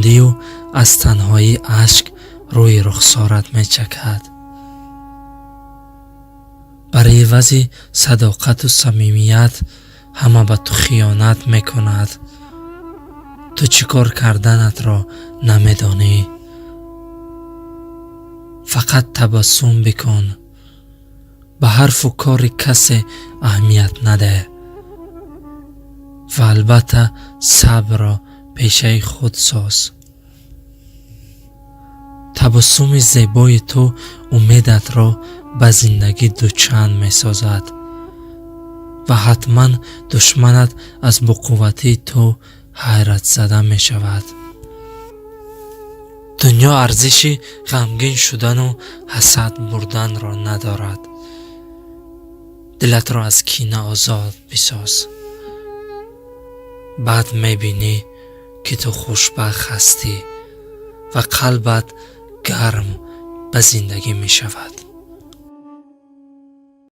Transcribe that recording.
موندی و از تنهایی اشک روی رخسارت می چکد. برای عوض صداقت و صمیمیت همه به تو خیانت می کند. تو چیکار کردنت را نمی دانی. فقط تبسم بکن. به حرف و کار کسی اهمیت نده و البته صبر را پیشه خود ساز. تبسم زیبای تو امیدت را به زندگی دوچند می سازد و حتما دشمنت از بقوتی تو حیرت زده می شود. دنیا ارزش غمگین شدن و حسد بردن را ندارد. دلت را از کینه آزاد بساز. بعد می بینی که تو خوشبخت هستی و قلبت گرم به زندگی می شود.